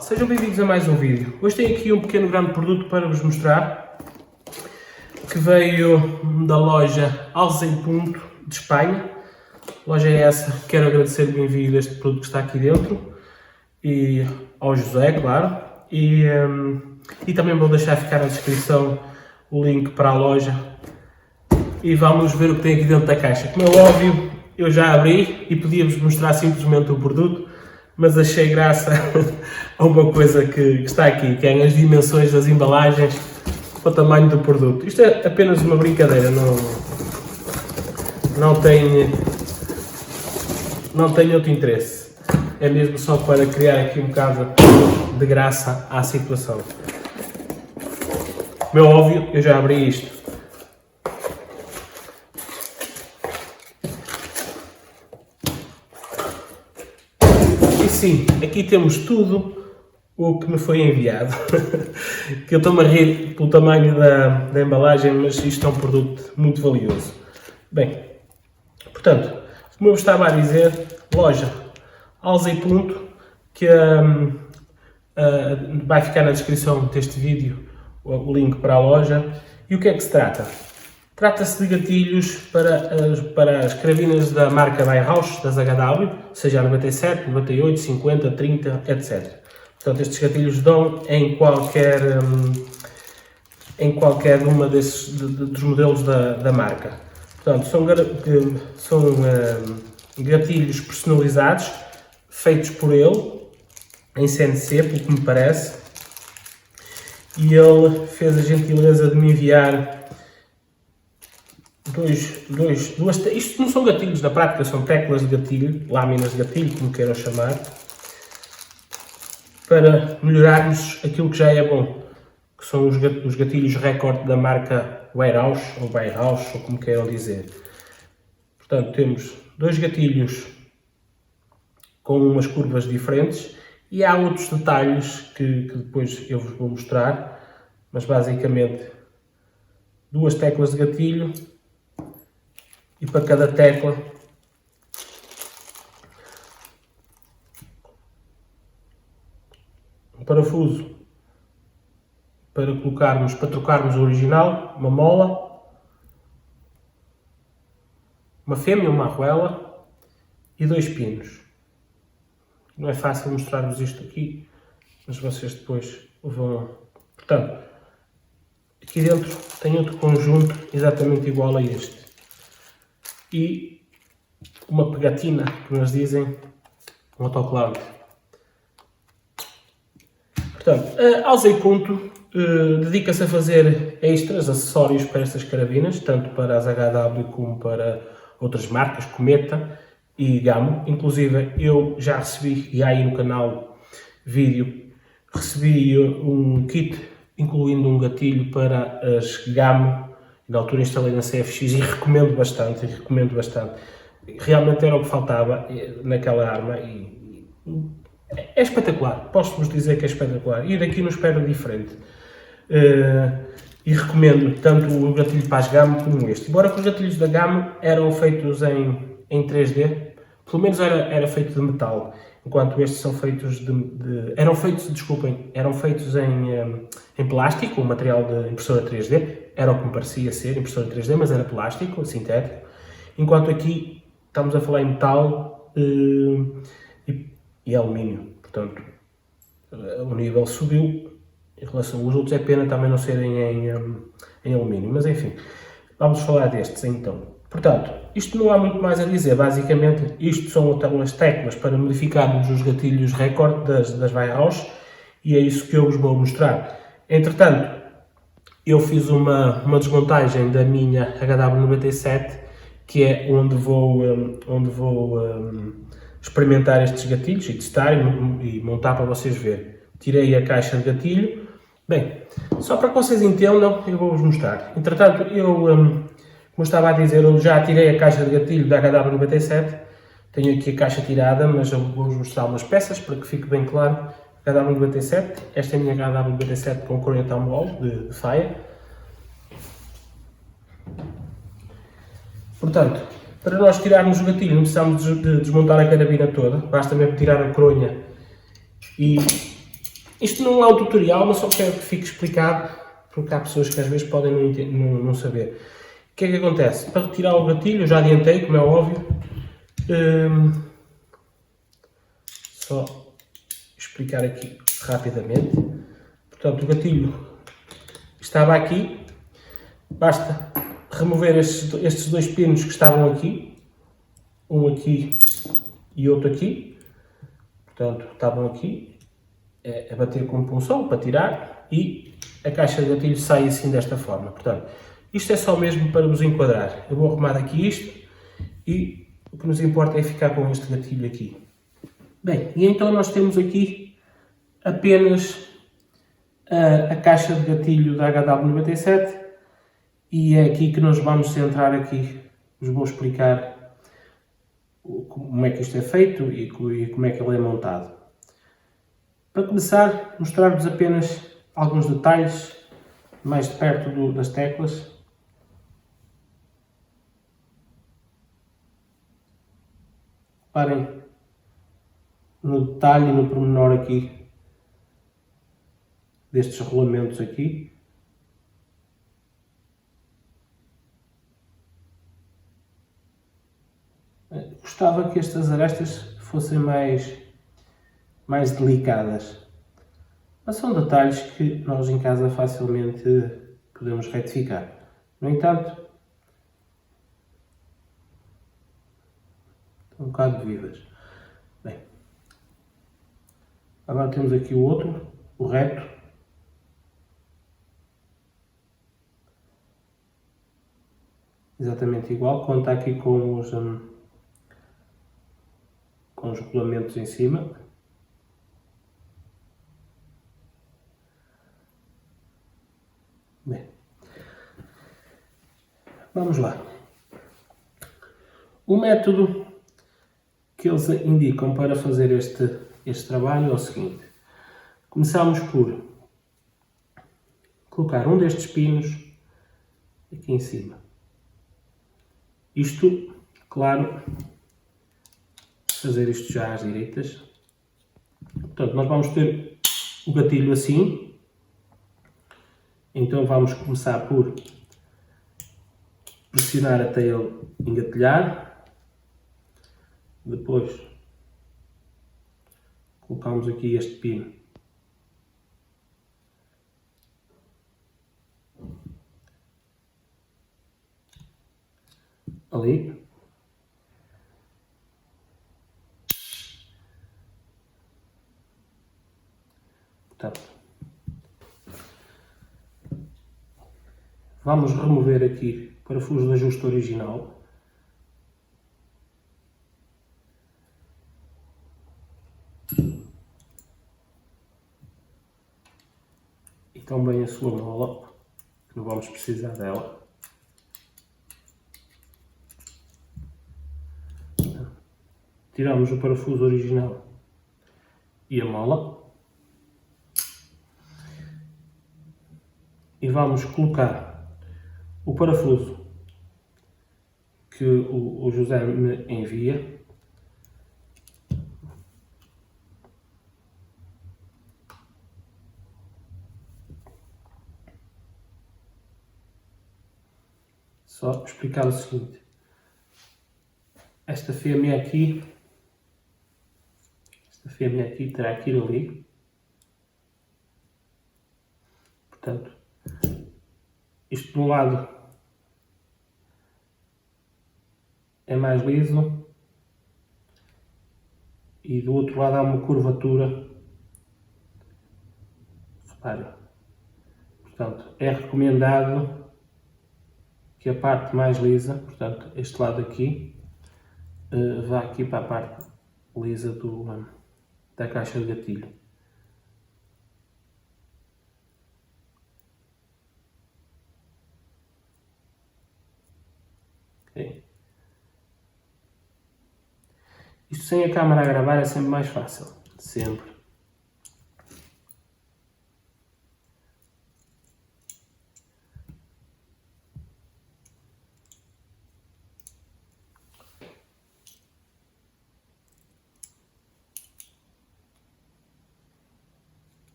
pessoal, sejam bem-vindos a mais um vídeo. Hoje tenho aqui um pequeno grande produto para vos mostrar, que veio da loja Alza em Punto de Espanha. Loja é essa, quero agradecer o envio deste produto que está aqui dentro e ao José, claro, e também vou deixar ficar na descrição o link para a loja e vamos ver o que tem aqui dentro da caixa. Como é óbvio, eu já abri e podia-vos mostrar simplesmente o produto, mas achei graça a uma coisa que está aqui, que é as dimensões das embalagens para o tamanho do produto. Isto é apenas uma brincadeira, não tem outro interesse. É mesmo só para criar aqui um bocado de graça à situação. Como é óbvio, eu já abri isto. Sim, aqui temos tudo o que me foi enviado. Que eu estou-me a rir pelo tamanho da embalagem, mas isto é um produto muito valioso. Bem, portanto, como eu estava a dizer, loja Alza em Punto, que vai ficar na descrição deste vídeo o link para a loja. E o que é que se trata? Trata-se de gatilhos para as carabinas da marca Bauhaus, das HW, seja a 97, 98, 50, 30, etc. Portanto, estes gatilhos dão em qualquer uma dos modelos da marca. Portanto, são gatilhos personalizados, feitos por ele, em CNC, pelo que me parece, e ele fez a gentileza de me enviar isto não são gatilhos na prática, são teclas de gatilho, lâminas de gatilho, como queiram chamar, para melhorarmos aquilo que já é bom, que são os gatilhos Record da marca Bauhaus, ou como queiram dizer. Portanto, temos dois gatilhos com umas curvas diferentes e há outros detalhes que depois eu vos vou mostrar, mas basicamente duas teclas de gatilho. E para cada tecla um parafuso para trocarmos o original, uma mola, uma fêmea, uma arruela e dois pinos. Não é fácil mostrar-vos isto aqui, mas vocês depois vão... Portanto, aqui dentro tem outro conjunto exatamente igual a este. E uma pegatina, como eles dizem, um autoclave. Portanto, a Alza em Punto dedica-se a fazer extras, acessórios para estas carabinas, tanto para as HW como para outras marcas, Cometa e Gamo. Inclusive, eu já recebi, e aí no canal vídeo, recebi um kit, incluindo um gatilho para as Gamo. Na altura instalei na CFX e recomendo bastante. Realmente era o que faltava naquela arma e é espetacular, posso-vos dizer que é espetacular. E daqui não espero diferente. E recomendo tanto o gatilho para as Gamo como este. Embora que os gatilhos da Gamo eram feitos em 3D, pelo menos era feito de metal, enquanto estes são feitos eram feitos em plástico, um material de impressora 3D, era o que me parecia ser, impressora 3D, mas era plástico, sintético, enquanto aqui estamos a falar em metal e alumínio, portanto o nível subiu em relação aos outros, é pena também não serem em alumínio, mas enfim, vamos falar destes então. Portanto, isto não há muito mais a dizer, basicamente isto são então as teclas para modificarmos os gatilhos Record das Bauhaus e é isso que eu vos vou mostrar. Entretanto, eu fiz uma desmontagem da minha HW97, que é onde vou experimentar estes gatilhos e testar e montar para vocês verem. Tirei a caixa de gatilho. Bem, só para que vocês entendam, eu vou-vos mostrar. Entretanto, como estava a dizer, eu já tirei a caixa de gatilho da HW97, tenho aqui a caixa tirada, mas eu vou-vos mostrar umas peças para que fique bem claro. HW97, esta é a minha HW97 com corrente on de faia. Portanto, para nós tirarmos o gatilho não precisamos de desmontar a carabina toda, basta mesmo tirar a coronha e Isto não é um tutorial, mas só quero que fique explicado, porque há pessoas que às vezes podem não saber. O que é que acontece? Para retirar o gatilho, eu já adiantei, como é óbvio. Só explicar aqui rapidamente. Portanto, o gatilho estava aqui. Basta remover estes dois pinos que estavam aqui. Um aqui e outro aqui. Portanto, estavam aqui. É bater com um punção para tirar e a caixa de gatilho sai assim desta forma. Portanto, isto é só mesmo para vos enquadrar. Eu vou arrumar aqui isto e o que nos importa é ficar com este gatilho aqui. Bem, e então nós temos aqui apenas a caixa de gatilho da HW97 e é aqui que nós vamos centrar aqui. Vos vou explicar como é que isto é feito e como é que ele é montado. Para começar, mostrar-vos apenas alguns detalhes mais de perto das teclas. Reparem no detalhe e no pormenor aqui destes rolamentos aqui. Gostava que estas arestas fossem mais delicadas. Mas são detalhes que nós em casa facilmente podemos retificar. No entanto, estão um bocado vivas. Bem, agora temos aqui o outro, o reto. Exatamente igual, conta aqui com os rolamentos em cima. Bem, vamos lá. O método que eles indicam para fazer este trabalho é o seguinte. Começamos por colocar um destes pinos aqui em cima. Isto, claro, fazer isto já às direitas. Portanto, nós vamos ter o gatilho assim. Então vamos começar por pressionar até ele engatilhar. Depois colocamos aqui este pino ali. Portanto, vamos remover aqui o parafuso de ajuste original. E também a sua mola, que não vamos precisar dela. Tiramos o parafuso original e a mola. E vamos colocar o parafuso que o José me envia. Só explicar o seguinte. Esta fêmea aqui terá que ir ali. Portanto, isto de um lado é mais liso e do outro lado há uma curvatura. Reparem. Portanto, é recomendado que a parte mais lisa, portanto, este lado aqui, vá aqui para a parte lisa da caixa de gatilho. Okay. Isto sem a câmera a gravar é sempre mais fácil. Sempre.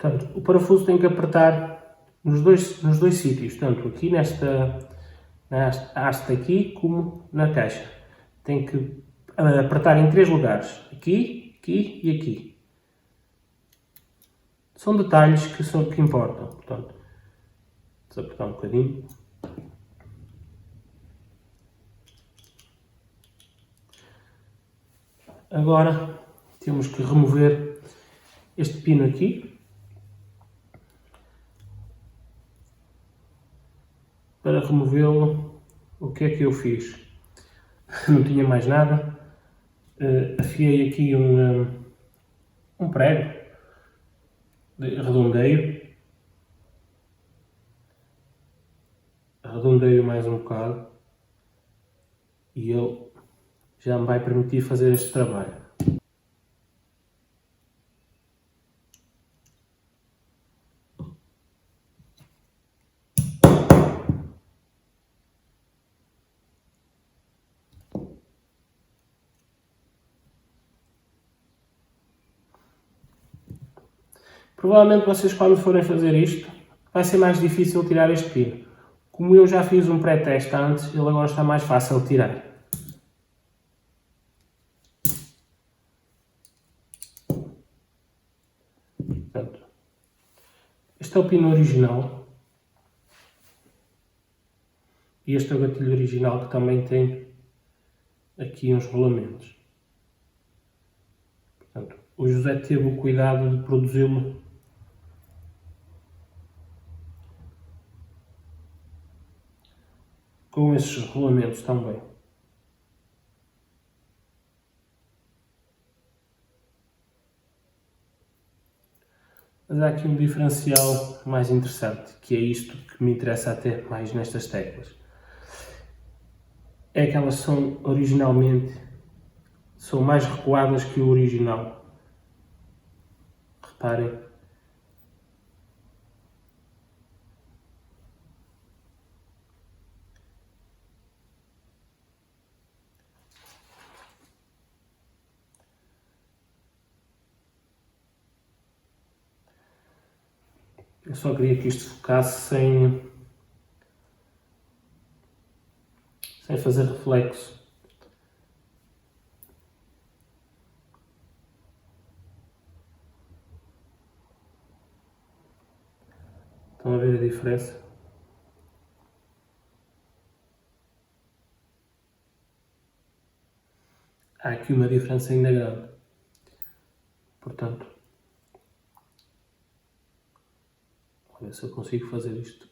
Portanto, o parafuso tem que apertar nos dois sítios, tanto aqui na haste aqui como na caixa. Tem que apertar em 3 lugares, aqui, aqui e aqui. São detalhes que importam, portanto, vamos apertar um bocadinho. Agora temos que remover este pino aqui. Para removê-lo, o que é que eu fiz? Não tinha mais nada. Afiei aqui um prego de redondeio. Arredondeio mais um bocado. E ele já me vai permitir fazer este trabalho. Provavelmente vocês, quando forem fazer isto, vai ser mais difícil tirar este pino. Como eu já fiz um pré-teste antes, ele agora está mais fácil de tirar. Portanto, este é o pino original. E este é o gatilho original, que também tem aqui uns rolamentos. Portanto, o José teve o cuidado de produzi-lo com esses rolamentos também. Mas há aqui um diferencial mais interessante, que é isto que me interessa até mais nestas teclas. É que elas são mais recuadas que o original. Reparem. Eu só queria que isto focasse sem fazer reflexo. Estão a ver a diferença? Há aqui uma diferença ainda grande. Portanto, olha se eu consigo fazer isto.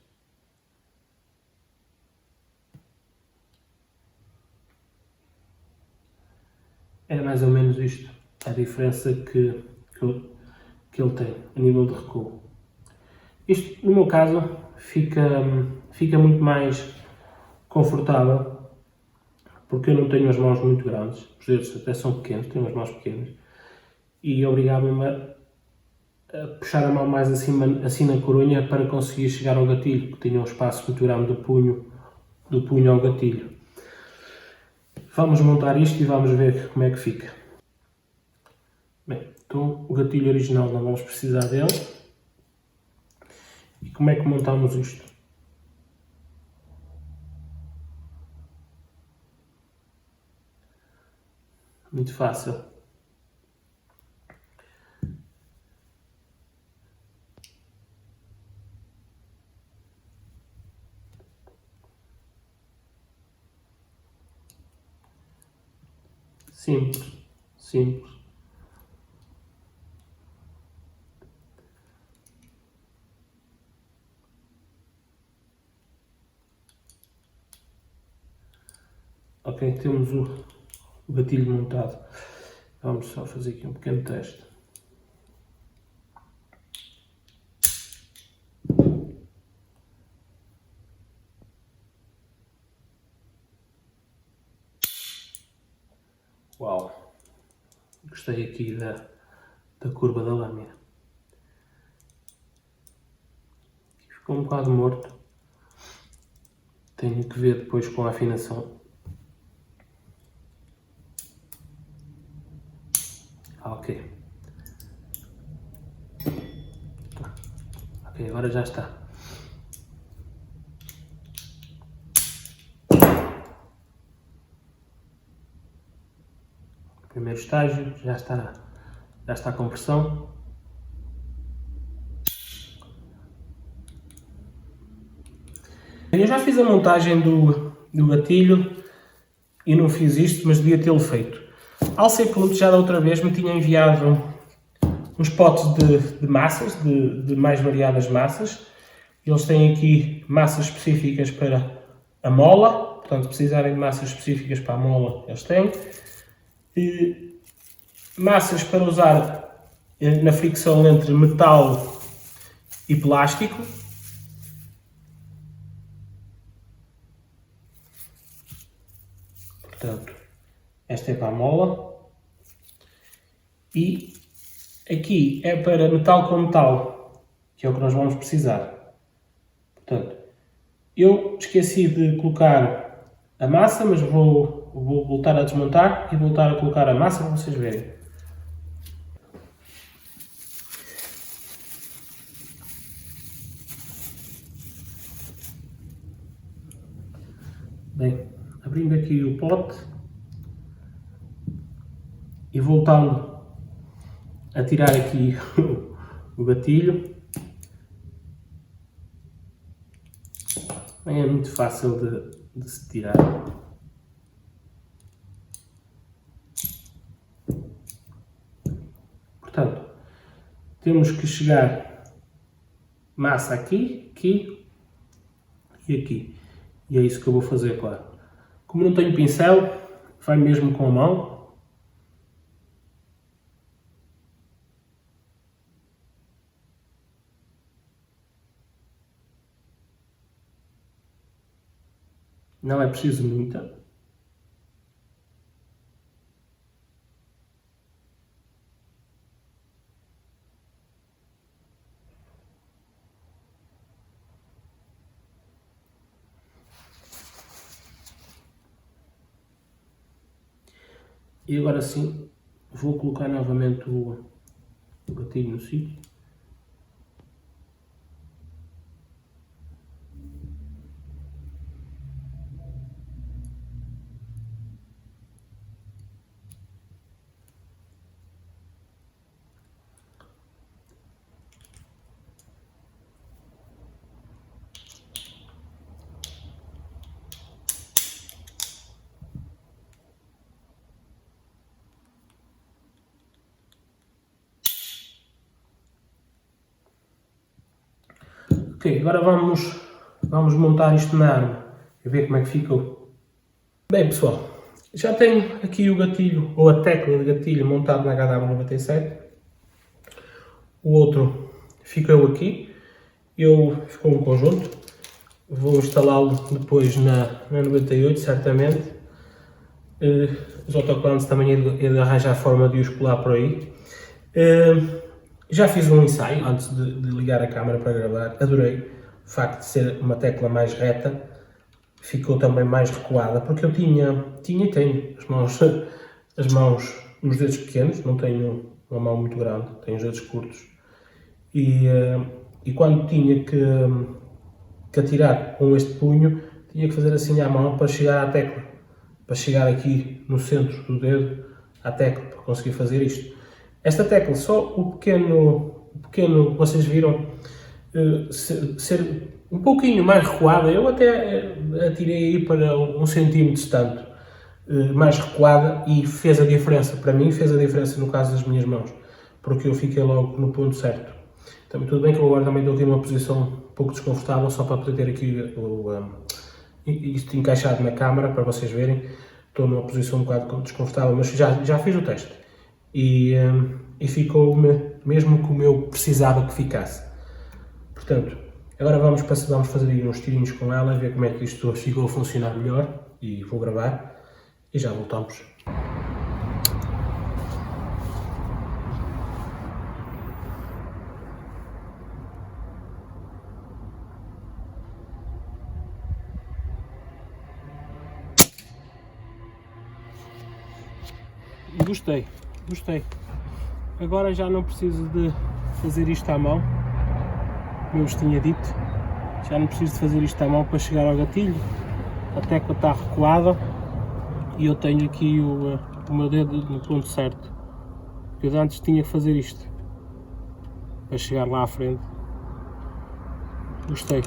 É mais ou menos isto, a diferença que ele tem a nível de recuo. Isto, no meu caso, fica muito mais confortável, porque eu não tenho as mãos muito grandes, os dedos até são pequenos, tenho as mãos pequenas, e obrigava-me a puxar a mão mais acima, assim na corunha, para conseguir chegar ao gatilho, que tinha um espaço muito grande do punho ao gatilho. Vamos montar isto e vamos ver como é que fica. Bem, então o gatilho original não vamos precisar dele. E como é que montamos isto? Muito fácil. Simples, simples. Ok, temos o gatilho montado. Vamos só fazer aqui um pequeno teste. Uau! Gostei aqui da curva da lâmina. Ficou um bocado morto. Tenho que ver depois com a afinação. Ok. Ok, agora já está. Primeiro estágio, já está com pressão. Eu já fiz a montagem do gatilho e não fiz isto, mas devia tê-lo feito. Alceponto já da outra vez me tinha enviado uns potes de massas, de mais variadas massas. Eles têm aqui massas específicas para a mola, portanto, se precisarem de massas específicas para a mola, eles têm. E massas para usar na fricção entre metal e plástico. Portanto, esta é para a mola. E aqui é para metal com metal, que é o que nós vamos precisar. Portanto, eu esqueci de colocar a massa, mas vou voltar a desmontar e voltar a colocar a massa para vocês verem. Bem, abrindo aqui o pote e voltando a tirar aqui o gatilho. Bem, é muito fácil de se tirar. Portanto, temos que chegar massa aqui, aqui e aqui. E é isso que eu vou fazer, claro. Como não tenho pincel, vai mesmo com a mão. Não é preciso muita. E agora sim, vou colocar novamente o gatilho no sítio. Ok, agora vamos montar isto na arma e ver como é que ficou. Bem pessoal, já tenho aqui o gatilho, ou a tecla de gatilho montado na HW97. O outro ficou aqui, ficou um conjunto. Vou instalá-lo depois na 98, certamente. Os autocolantes também é de arranjar forma de os colar por aí. Já fiz um ensaio antes de ligar a câmera para gravar. Adorei o facto de ser uma tecla mais reta. Ficou também mais recuada, porque eu tinha e tenho as mãos, os dedos pequenos, não tenho uma mão muito grande, tenho os dedos curtos. E quando tinha que atirar com este punho, tinha que fazer assim à mão para chegar à tecla, para chegar aqui no centro do dedo à tecla, para conseguir fazer isto. Esta tecla, só o pequeno que vocês viram ser um pouquinho mais recuada, eu até atirei aí para 1 centímetro tanto, mais recuada, e fez a diferença, para mim fez a diferença no caso das minhas mãos, porque eu fiquei logo no ponto certo. Também tudo bem que eu agora também estou aqui numa posição um pouco desconfortável, só para poder ter aqui isto encaixado na câmara, para vocês verem. Estou numa posição um bocado desconfortável, mas já fiz o teste e ficou-me mesmo como eu precisava que ficasse. Portanto, agora vamos fazer aí uns tirinhos com ela, ver como é que isto ficou a funcionar melhor, e vou gravar e já voltamos. Gostei. Agora já não preciso de fazer isto à mão. como eu vos tinha dito, já não preciso de fazer isto à mão para chegar ao gatilho. A tecla está recuada e eu tenho aqui o meu dedo no ponto certo. Eu antes tinha que fazer isto para chegar lá à frente. Gostei.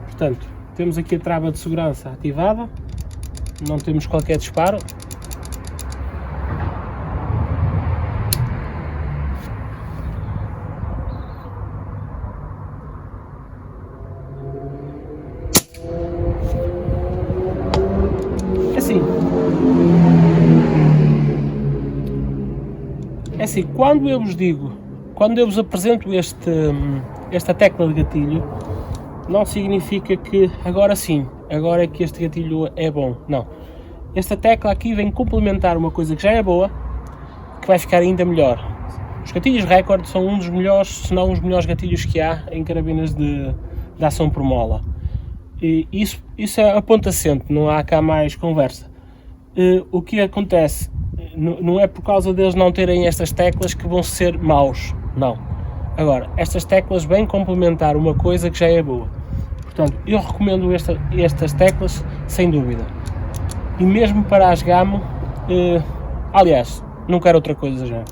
Portanto, temos aqui a trava de segurança ativada, não temos qualquer disparo. É assim, quando eu vos apresento esta tecla de gatilho, não significa que agora sim, agora é que este gatilho é bom, não. Esta tecla aqui vem complementar uma coisa que já é boa, que vai ficar ainda melhor. Os gatilhos Record são um dos melhores, se não os melhores gatilhos que há em carabinas de ação por mola. E isso é a ponto assente, não há cá mais conversa. O que acontece, não é por causa deles não terem estas teclas que vão ser maus, não. Agora, estas teclas vêm complementar uma coisa que já é boa. Portanto, eu recomendo estas teclas, sem dúvida. E mesmo para as gamo, aliás, não quero outra coisa já.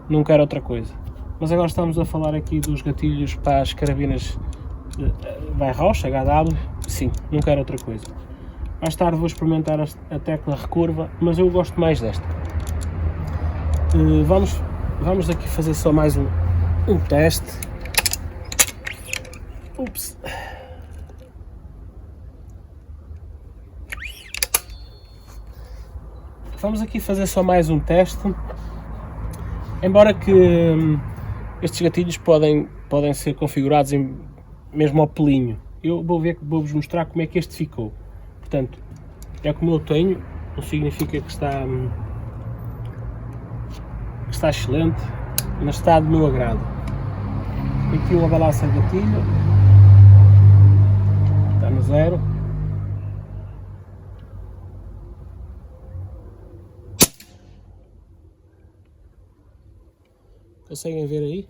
Não quero outra coisa. Mas agora estamos a falar aqui dos gatilhos para as carabinas Weihrauch, HW. Sim, não quero outra coisa. Mais tarde vou experimentar a tecla recurva, mas eu gosto mais desta. Vamos aqui fazer só mais um teste. Ups. Vamos aqui fazer só mais um teste. Embora que estes gatilhos podem ser configurados mesmo ao pelinho. Eu vou-vos mostrar como é que este ficou. Portanto, é como eu tenho, não significa que está excelente, mas está do meu agrado. Aqui uma balança de gatilho, está no 0. Conseguem ver aí?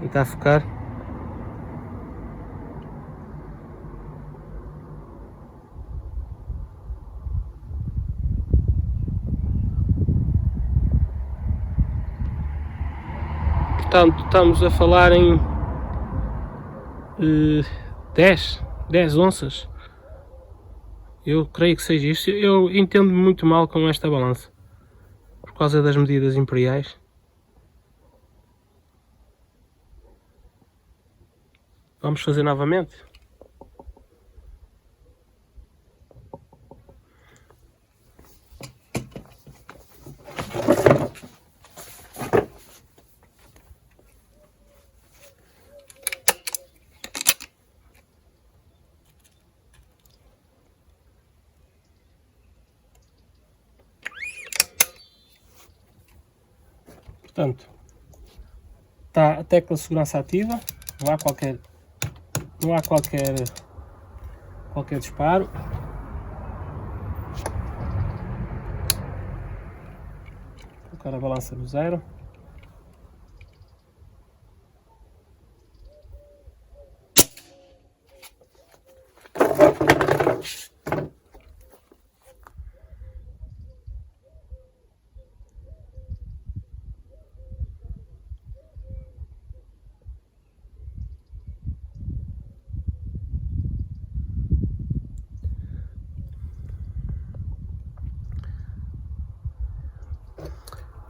Tentar focar. Portanto, estamos a falar em 10 onças. Eu creio que seja isto. Eu entendo muito mal com esta balança, por causa das medidas imperiais. Vamos fazer novamente. Portanto, está a tecla de segurança ativa, não há qualquer disparo. Vou colocar a balança no 0.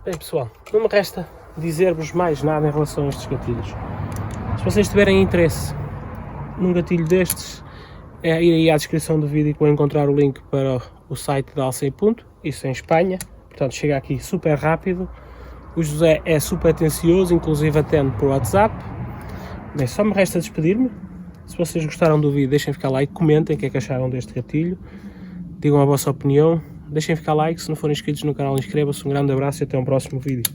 Bem pessoal, não me resta dizer-vos mais nada em relação a estes gatilhos. Se vocês tiverem interesse num gatilho destes, é ir aí à descrição do vídeo que vão encontrar o link para o site da Alcei Punto, isso em Espanha, portanto chega aqui super rápido. O José é super atencioso, inclusive atende por WhatsApp. Bem, só me resta despedir-me. Se vocês gostaram do vídeo, deixem ficar like, comentem o que é que acharam deste gatilho, digam a vossa opinião. deixem ficar like, se não forem inscritos no canal inscrevam-se, um grande abraço e até um próximo vídeo.